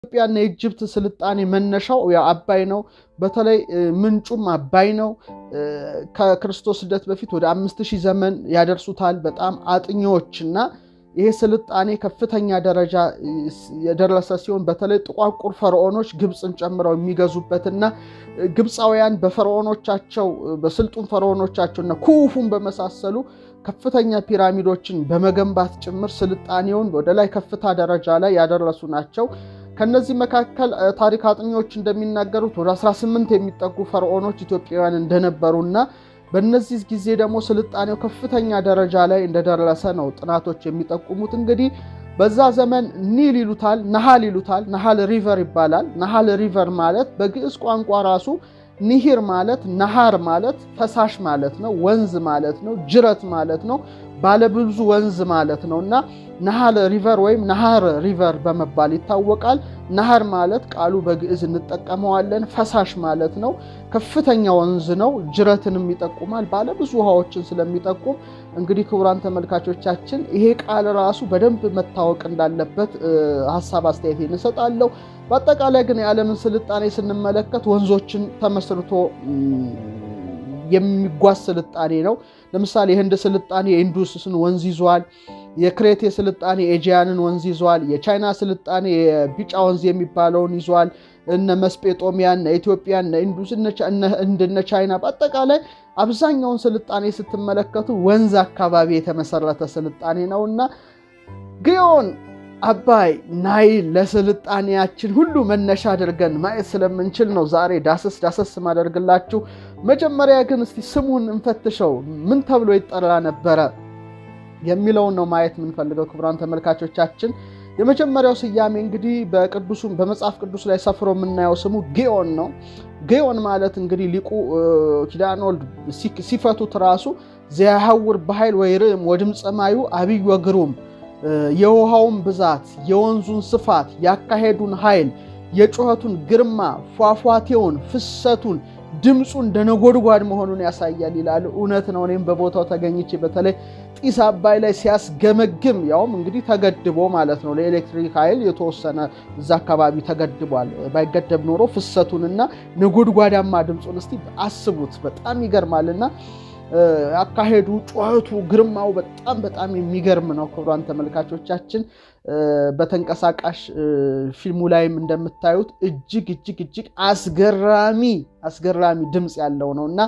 ኢትዮጵያና ኢጅፕት ስልጣኔ መነሻው አባይ ነው። በተለይ ምንጩም አባይ ነው። ከክርስቶስ ልደት በፊት ወደ 5000 ዘመን ያደርሱታል በጣም አጥኞችና ይሄ ስልጣኔ ከፍተኛ ደረጃ የደረሰ ሲሆን በተለይ ጥቋቁር ፈርዖኖች ግብጽን ጨምረው የሚገዙበትና ግብጻውያን በፈርዖኖቻቸው በስልጡን ፈርዖኖቻቸውና ኩፉን በመሳሰሉ ከፍተኛ ፒራሚዶችን በመገንባት ጭምር ስልጣኔውን ወደ ላይ ከፍታ ደረጃ ላይ ያደረሱ ናቸው። ከነዚህ መካከል ታሪክ አጥኚዎች እንደሚናገሩት ወደ 18 የሚጠጉ ፈርዖኖች ኢትዮጵያውያን እንደነበሩና በእነዚህ ጊዜ ደግሞ ስልጣኔው ከፍተኛ ደረጃ ላይ እንደደረሰ ነው ጥናቶች የሚጠቁሙት። እንግዲህ በዛ ዘመን ኒል ይሉታል፣ ነሃል ይሉታል። ነሃል ሪቨር ይባላል። ነሃል ሪቨር ማለት በግዕዝ ቋንቋ ራሱ ንሂር ማለት ነሃር ማለት ፈሳሽ ማለት ነው፣ ወንዝ ማለት ነው፣ ጅረት ማለት ነው፣ ባለብዙ ወንዝ ማለት ነውና ነሃል ሪቨር ወይም ነሃር ሪቨር በመባል ይታወቃል። ነሃር ማለት ቃሉ በግዕዝ እንጠቀመዋለን፣ ፈሳሽ ማለት ነው፣ ከፍተኛ ወንዝ ነው፣ ጅረትንም ይጠቁማል። ባለብዙ ውሃዎችን ስለሚጠቁም እንግዲህ ክቡራን ተመልካቾቻችን ይሄ ቃል ራሱ በደንብ መታወቅ እንዳለበት ሐሳብ አስተያየት እንሰጣለሁ። በአጠቃላይ ግን የዓለምን ስልጣኔ ስንመለከት ወንዞችን ተመስርቶ የሚጓዝ ስልጣኔ ነው። ለምሳሌ የህንድ ስልጣኔ የኢንዱስን ወንዝ ይዟል። የክሬቴ ስልጣኔ ኤጂያንን ወንዝ ይዟል። የቻይና ስልጣኔ የቢጫ ወንዝ የሚባለውን ይዟል። እነ መስጴጦሚያ፣ እነ ኢትዮጵያ፣ እነ ኢንዱስ፣ እነ ቻይና በአጠቃላይ አብዛኛውን ስልጣኔ ስትመለከቱ ወንዝ አካባቢ የተመሰረተ ስልጣኔ ነውና ግዮን አባይ ናይል ለስልጣኔያችን ሁሉ መነሻ አድርገን ማየት ስለምንችል ነው ዛሬ ዳሰስ ማደርግላችሁ። መጀመሪያ ግን እስቲ ስሙን እንፈትሸው። ምን ተብሎ ይጠራ ነበረ የሚለውን ነው ማየት የምንፈልገው ክቡራን ተመልካቾቻችን። የመጀመሪያው ስያሜ እንግዲህ በመጽሐፍ ቅዱስ ላይ ሰፍሮ የምናየው ስሙ ግዮን ነው። ግዮን ማለት እንግዲህ ሊቁ ኪዳነ ወልድ ሲፈቱት ራሱ ዘያሐውር በኃይል ወይርም ወድምፀ ማዩ አብይ ወግሩም፣ የውሃውን ብዛት፣ የወንዙን ስፋት፣ ያካሄዱን ኃይል፣ የጩኸቱን ግርማ፣ ፏፏቴውን፣ ፍሰቱን፣ ድምፁ እንደ ነጎድጓድ መሆኑን ያሳያል ይላል። እውነት ነው። እኔም በቦታው ተገኝቼ በተለይ ጢስ አባይ ላይ ሲያስገመግም ያውም እንግዲህ ተገድቦ ማለት ነው ለኤሌክትሪክ ኃይል የተወሰነ እዛ አካባቢ ተገድቧል። ባይገደብ ኖሮ ፍሰቱንና ነጎድጓዳማ ድምፁን እስቲ አስቡት። በጣም ይገርማልና አካሄዱ፣ ጩኸቱ፣ ግርማው በጣም የሚገርም ነው ክቡራን ተመልካቾቻችን። በተንቀሳቃሽ ፊልሙ ላይም እንደምታዩት እጅግ አስገራሚ ድምጽ ያለው ነውና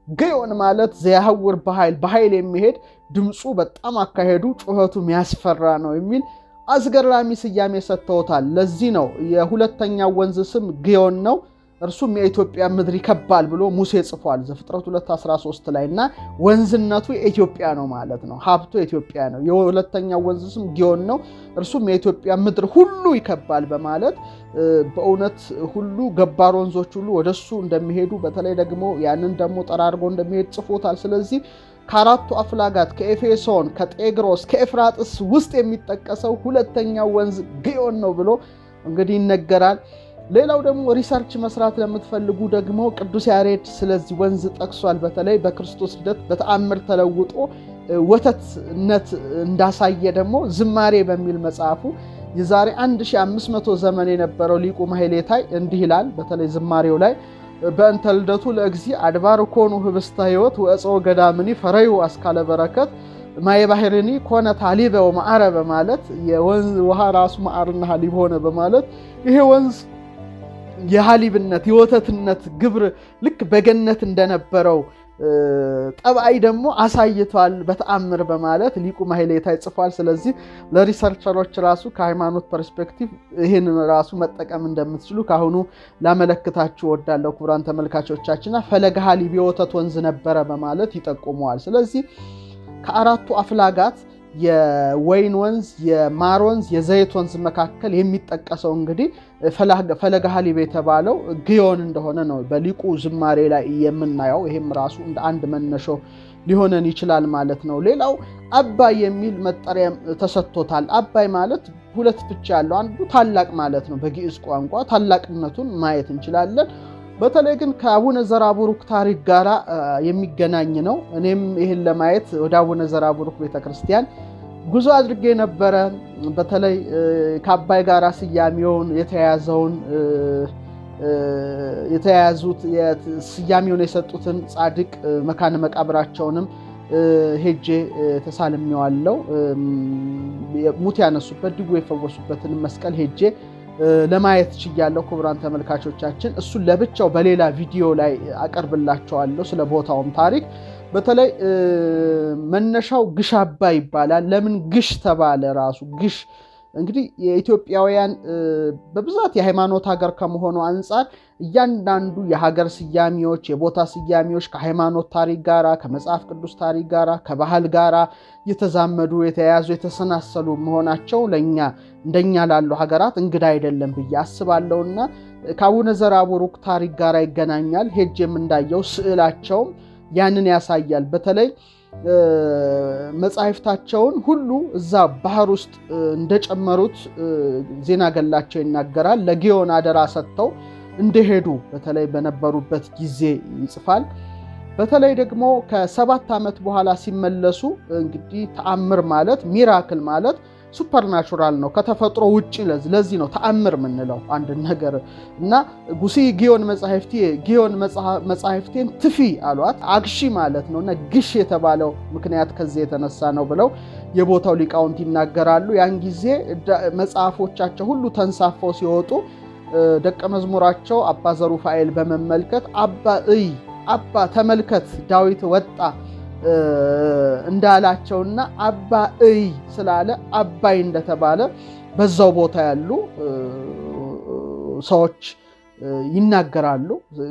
ግዮን ማለት ዘያሐውር በኃይል የሚሄድ ድምፁ በጣም አካሄዱ፣ ጩኸቱ የሚያስፈራ ነው የሚል አስገራሚ ስያሜ ሰጥተውታል። ለዚህ ነው የሁለተኛው ወንዝ ስም ግዮን ነው። እርሱም የኢትዮጵያ ምድር ይከባል ብሎ ሙሴ ጽፏል ዘፍጥረት 2:13 ላይ እና ወንዝነቱ የኢትዮጵያ ነው ማለት ነው። ሀብቱ የኢትዮጵያ ነው። የሁለተኛው ወንዝ ስም ግዮን ነው። እርሱም የኢትዮጵያ ምድር ሁሉ ይከባል በማለት በእውነት ሁሉ ገባር ወንዞች ሁሉ ወደሱ እንደሚሄዱ በተለይ ደግሞ ያንን ደግሞ ጠራርጎ እንደሚሄድ ጽፎታል። ስለዚህ ከአራቱ አፍላጋት ከኤፌሶን፣ ከጤግሮስ፣ ከኤፍራጥስ ውስጥ የሚጠቀሰው ሁለተኛው ወንዝ ግዮን ነው ብሎ እንግዲህ ይነገራል። ሌላው ደግሞ ሪሰርች መስራት ለምትፈልጉ ደግሞ ቅዱስ ያሬድ ስለዚህ ወንዝ ጠቅሷል። በተለይ በክርስቶስ ልደት በተአምር ተለውጦ ወተትነት እንዳሳየ ደግሞ ዝማሬ በሚል መጽሐፉ የዛሬ 1500 ዘመን የነበረው ሊቁ ማሕሌታይ እንዲህ ይላል። በተለይ ዝማሬው ላይ በእንተ ልደቱ ለእግዚ አድባር ኮኑ ህብስተ ሕይወት ወእፀወ ገዳምኒ ፈረዩ አስካለ በረከት ማየ ባህርኒ ኮነ ታሊበ ወማዕረ በማለት የወንዝ ውሃ ራሱ ማዕርና ሀሊብ ሆነ በማለት ይሄ ወንዝ የሀሊብነት የወተትነት ግብር ልክ በገነት እንደነበረው ጠባይ ደግሞ አሳይቷል በተአምር በማለት ሊቁ ማሕሌታይ ጽፏል። ስለዚህ ለሪሰርቸሮች ራሱ ከሃይማኖት ፐርስፔክቲቭ ይህን ራሱ መጠቀም እንደምትችሉ ካሁኑ ላመለክታችሁ ወዳለው ክቡራን ተመልካቾቻችንና ፈለገ ሀሊብ የወተት ወንዝ ነበረ በማለት ይጠቁመዋል። ስለዚህ ከአራቱ አፍላጋት የወይን ወንዝ፣ የማር ወንዝ፣ የዘይት ወንዝ መካከል የሚጠቀሰው እንግዲህ ፈለገ ሀሊብ የተባለው ግዮን እንደሆነ ነው በሊቁ ዝማሬ ላይ የምናየው። ይሄም ራሱ እንደ አንድ መነሾ ሊሆነን ይችላል ማለት ነው። ሌላው አባይ የሚል መጠሪያ ተሰጥቶታል። አባይ ማለት ሁለት ፍቺ ያለው፣ አንዱ ታላቅ ማለት ነው። በግዕዝ ቋንቋ ታላቅነቱን ማየት እንችላለን። በተለይ ግን ከአቡነ ዘራቡሩክ ታሪክ ጋር የሚገናኝ ነው። እኔም ይህን ለማየት ወደ አቡነ ዘራቡሩክ ቤተክርስቲያን ጉዞ አድርጌ ነበረ። በተለይ ከአባይ ጋራ ስያሜውን የተያያዙት ስያሜውን የሰጡትን ጻድቅ መካነ መቃብራቸውንም ሄጄ ተሳልሜዋለሁ። ሙት ያነሱበት ድጉ የፈወሱበትን መስቀል ሄጄ ለማየት ችያለሁ። ክቡራን ተመልካቾቻችን እሱን ለብቻው በሌላ ቪዲዮ ላይ አቀርብላችኋለሁ ስለ ቦታውም ታሪክ። በተለይ መነሻው ግሽ አባይ ይባላል። ለምን ግሽ ተባለ? ራሱ ግሽ እንግዲህ የኢትዮጵያውያን በብዛት የሃይማኖት ሀገር ከመሆኑ አንጻር እያንዳንዱ የሀገር ስያሜዎች፣ የቦታ ስያሜዎች ከሃይማኖት ታሪክ ጋራ፣ ከመጽሐፍ ቅዱስ ታሪክ ጋራ፣ ከባህል ጋራ የተዛመዱ የተያያዙ የተሰናሰሉ መሆናቸው ለኛ እንደኛ ላሉ ሀገራት እንግዳ አይደለም ብዬ አስባለሁና ከአቡነ ዘርአቡሩክ ታሪክ ጋራ ይገናኛል። ሄጄም እንዳየው ስዕላቸውም ያንን ያሳያል። በተለይ መጻሕፍታቸውን ሁሉ እዛ ባህር ውስጥ እንደጨመሩት ዜና ገላቸው ይናገራል። ለጊዮን አደራ ሰጥተው እንደሄዱ በተለይ በነበሩበት ጊዜ ይጽፋል። በተለይ ደግሞ ከ7 ዓመት በኋላ ሲመለሱ እንግዲህ ተአምር ማለት ሚራክል ማለት ሱፐርናቹራል ነው፣ ከተፈጥሮ ውጪ። ለዚህ ነው ተአምር የምንለው አንድ ነገር እና ጉሲ ጊዮን መጻሕፍቴን ትፊ አሏት። አግሺ ማለት ነውና ግሽ የተባለው ምክንያት ከዚህ የተነሳ ነው ብለው የቦታው ሊቃውንት ይናገራሉ። ያን ጊዜ መጽሐፎቻቸው ሁሉ ተንሳፈው ሲወጡ ደቀ መዝሙራቸው አባ ዘሩፋኤል በመመልከት አባ ተመልከት ዳዊት ወጣ እንዳላቸውና አባ ስላለ አባይ እንደተባለ በዛው ቦታ ያሉ ሰዎች ይናገራሉ።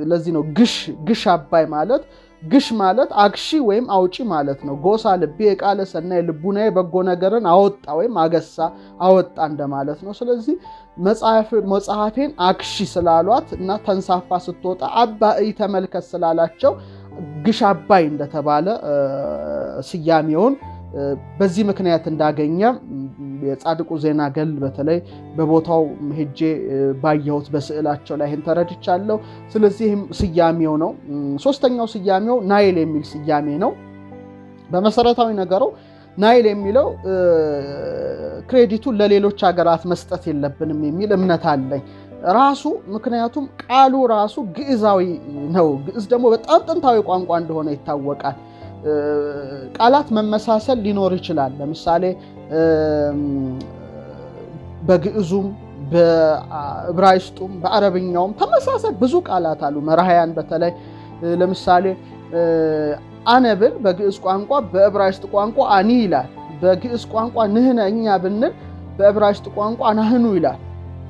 ለዚህ ነው ግሽ አባይ ማለት ግሽ ማለት አግሺ ወይም አውጪ ማለት ነው። ጎሳ ልቤ የቃለ ሰናይ ልቡናዬ በጎ ነገርን አወጣ ወይም አገሳ አወጣ እንደማለት ነው። ስለዚህ መጽሐፌን አግሺ ስላሏት እና ተንሳፋ ስትወጣ አባ ተመልከት ስላላቸው ግሽ አባይ እንደተባለ ስያሜውን በዚህ ምክንያት እንዳገኘ የጻድቁ ዜና ገል በተለይ በቦታው ሄጄ ባየሁት በስዕላቸው ላይ ተረድቻለሁ። ስለዚህም ስያሜው ነው። ሶስተኛው ስያሜው ናይል የሚል ስያሜ ነው። በመሰረታዊ ነገሩ ናይል የሚለው ክሬዲቱን ለሌሎች ሀገራት መስጠት የለብንም የሚል እምነት አለኝ ራሱ። ምክንያቱም ቃሉ ራሱ ግዕዛዊ ነው። ግዕዝ ደግሞ በጣም ጥንታዊ ቋንቋ እንደሆነ ይታወቃል። ቃላት መመሳሰል ሊኖር ይችላል። ለምሳሌ በግዕዙም በዕብራይስጡም በአረብኛውም ተመሳሳይ ብዙ ቃላት አሉ። መራሕያን በተለይ ለምሳሌ አነብል በግዕዝ ቋንቋ በዕብራይስጥ ቋንቋ አኒ ይላል። በግዕዝ ቋንቋ ንህነ እኛ ብንል በዕብራይስጥ ቋንቋ ናህኑ ይላል።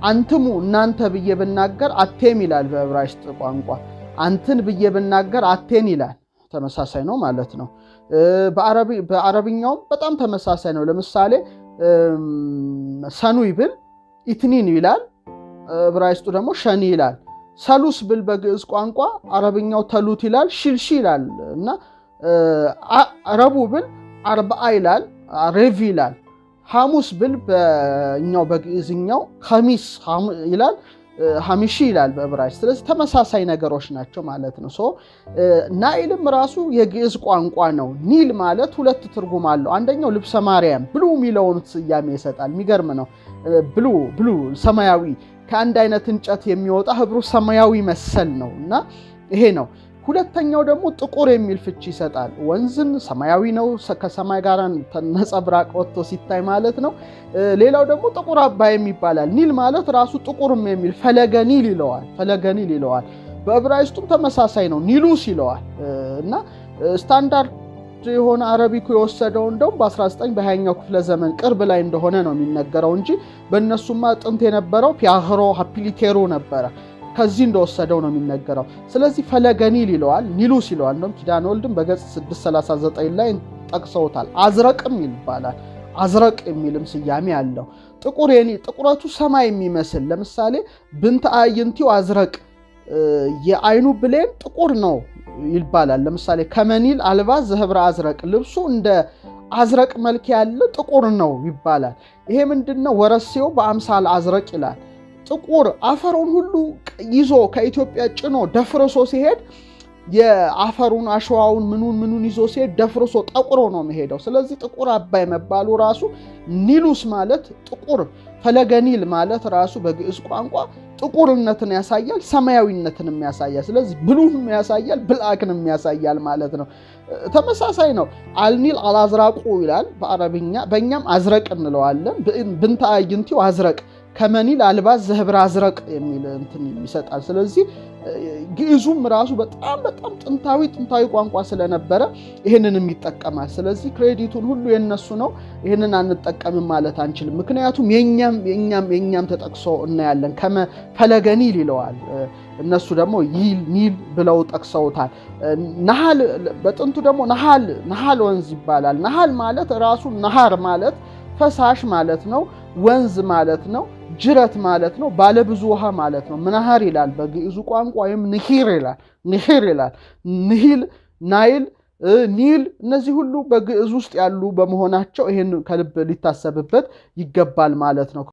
አንትሙ እናንተ ብዬ ብናገር አቴም ይላል በዕብራይስጥ ቋንቋ። አንትን ብዬ ብናገር አቴን ይላል። ተመሳሳይ ነው ማለት ነው። በአረብኛውም በጣም ተመሳሳይ ነው። ለምሳሌ ሰኑይ ብል ኢትኒን ይላል፣ ዕብራይስጡ ደግሞ ሸኒ ይላል። ሰሉስ ብል በግዕዝ ቋንቋ አረብኛው ተሉት ይላል፣ ሽልሺ ይላል እና ረቡ ብል አርባአ ይላል፣ ሬቪ ይላል። ሐሙስ ብል በእኛው በግዕዝኛው ኸሚስ ይላል፣ ሐሚሺ ይላል በዕብራይስጥ። ስለዚህ ተመሳሳይ ነገሮች ናቸው ማለት ነው። ናይልም ራሱ የግዕዝ ቋንቋ ነው። ኒል ማለት ሁለት ትርጉም አለው። አንደኛው ልብሰ ማርያም ብሉ የሚለውን ስያሜ ይሰጣል። የሚገርም ነው። ብሉ ሰማያዊ፣ ከአንድ አይነት እንጨት የሚወጣ ህብሩ ሰማያዊ መሰል ነው እና ይሄ ነው። ሁለተኛው ደግሞ ጥቁር የሚል ፍቺ ይሰጣል። ወንዝን ሰማያዊ ነው፣ ከሰማይ ጋር ነጸብራቅ ወጥቶ ሲታይ ማለት ነው። ሌላው ደግሞ ጥቁር አባይም ይባላል። ኒል ማለት ራሱ ጥቁርም የሚል ፈለገ ኒል ይለዋል። በዕብራይስጡም ተመሳሳይ ነው፣ ኒሉስ ይለዋል እና ስታንዳርድ የሆነ አረቢኩ የወሰደው እንደውም በ19 በ20ኛው ክፍለ ዘመን ቅርብ ላይ እንደሆነ ነው የሚነገረው እንጂ በእነሱማ ጥንት የነበረው ፒያህሮ ሀፒሊቴሮ ነበረ። ከዚህ እንደወሰደው ነው የሚነገረው። ስለዚህ ፈለገ ኒል ይለዋል፣ ኒሉስ ይለዋል። እንደውም ኪዳነ ወልድም በገጽ 639 ላይ ጠቅሰውታል። አዝረቅም ይባላል። አዝረቅ የሚልም ስያሜ አለው። ጥቁረቱ ሰማይ የሚመስል ለምሳሌ ብንተ አዕይንቲው አዝረቅ፣ የአይኑ ብሌን ጥቁር ነው ይባላል። ለምሳሌ ከመኒል አልባስ ዘህብረ አዝረቅ፣ ልብሱ እንደ አዝረቅ መልክ ያለ ጥቁር ነው ይባላል። ይሄ ምንድነው? ወረሴው በአምሳል አዝረቅ ይላል። ጥቁር አፈሩን ሁሉ ይዞ ከኢትዮጵያ ጭኖ ደፍርሶ ሲሄድ የአፈሩን አሸዋውን ምኑን ይዞ ሲሄድ ደፍርሶ ጠቁሮ ነው የሚሄደው። ስለዚህ ጥቁር አባይ መባሉ ራሱ ኒሉስ ማለት ጥቁር ፈለገ ኒል ማለት ራሱ በግዕዝ ቋንቋ ጥቁርነትን ያሳያል፣ ሰማያዊነትንም ያሳያል። ስለዚህ ብሉም ያሳያል፣ ብላክንም ያሳያል ማለት ነው። ተመሳሳይ ነው። አልኒል አላዝራቁ ይላል በአረብኛ፣ በእኛም አዝረቅ እንለዋለን። ብንተ አዕይንቲው አዝረቅ ከመኒል አልባስ ዘህብር አዝረቅ የሚል እንትን ይሰጣል። ስለዚህ ግዕዙም ራሱ በጣም ጥንታዊ ቋንቋ ስለነበረ ይህንንም ይጠቀማል። ስለዚህ ክሬዲቱን ሁሉ የነሱ ነው፣ ይህንን አንጠቀምም ማለት አንችልም። ምክንያቱም የኛም ተጠቅሶ እናያለን። ፈለገ ኒል ይለዋል፣ እነሱ ደግሞ ኒል ብለው ጠቅሰውታል። ነሃል በጥንቱ ደግሞ ነሃል ወንዝ ይባላል። ነሃል ማለት ራሱ ነሃር ማለት ፈሳሽ ማለት ነው፣ ወንዝ ማለት ነው፣ ጅረት ማለት ነው፣ ባለብዙ ውሃ ማለት ነው። ምናሃር ይላል በግዕዙ ቋንቋ ወይም ንሂር ይላል። ንሂል፣ ናይል፣ ኒል እነዚህ ሁሉ በግዕዝ ውስጥ ያሉ በመሆናቸው ይህን ከልብ ሊታሰብበት ይገባል ማለት ነው።